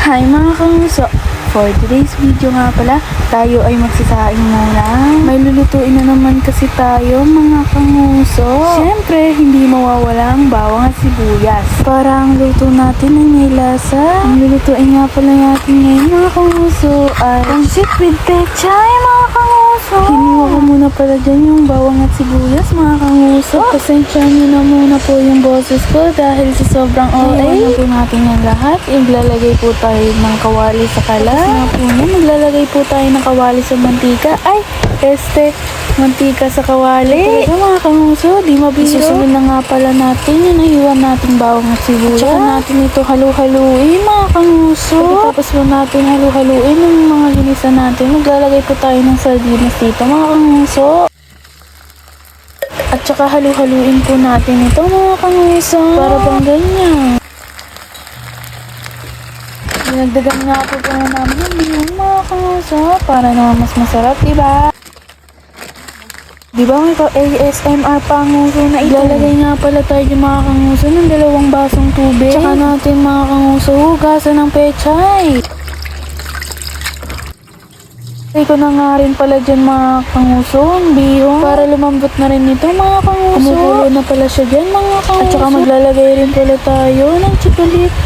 Hi mga kanguso! For today's video nga pala, tayo ay magsasaing muna. May lulutuin na naman kasi tayo mga kanguso. Siyempre, hindi mawawala ang bawang at sibuyas. Para ang luto natin ay may lasa. Ang lulutuin nga pala natin ngayon mga kanguso ay pansit with pechay mga kanguso. Hiniwa ko muna pala dyan yung bawang at sibuyas mga kanguso. Pasensya nyo na muna po yung boses ko dahil sa sobrang OA. Iwan na po natin yung lahat. Iglalagay po tayo ng kawali sa kalan. Maglalagay po tayo ng kawali sa mantika. Mantika sa kawali. Ito mga kanguso, di mabiro. Isusunod na nga pala natin yung nahiwan nating bawang at sibuyas. Tsaka natin ito halu-haluin mga kanguso. Pagkatapos po natin halu-haluin yung mga ginisa natin, maglalagay po tayo ng sardinas dito mga kanguso. At tsaka halu-haluin po natin ito mga kanguso. Para bang ganyan. Dinagdagan nga po na namin yung mga kanguso para naman mas masarap, diba? Diba may ASMR panguso na ito? Ilalagay nga pala tayo yung mga kanguso ng 2 basong tubig. Tsaka natin mga kanguso, hugasan ng pechay. Ilagay ko na nga rin pala dyan mga kanguso, ang bihong. Para lumambot na rin ito mga kanguso. Kumukulo na pala siya dyan mga kanguso. At saka maglalagay rin pala tayo ng chocolate.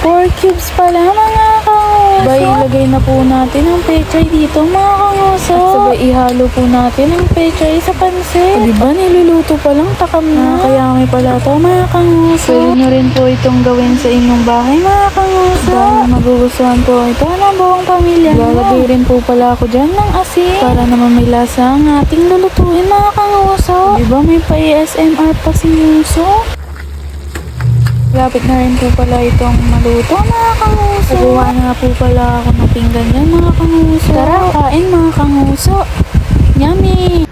4 cubes pala mga kanguso. Sabay ilagay na po natin ang pechay dito mga kanguso. At sabay ihalo po natin ang pechay sa pansit. Diba niluluto pa lang takam na. Kaya may pala ito mga kanguso. Pwede nyo rin po itong gawin sa inyong bahay mga kanguso. Dahil magugustuhan po ito ng buong pamilya. Lalagay rin po pala ako dyan ng asin. Para naman may lasa ang ating lulutuin mga kanguso. Diba may pa-ASMR pa si Yuso? Lapit na rin po pala itong maluto mga kanguso. Nagawa na po pala ako ng pinggan yan mga kanguso. Tara, kain mga kanguso. Yummy!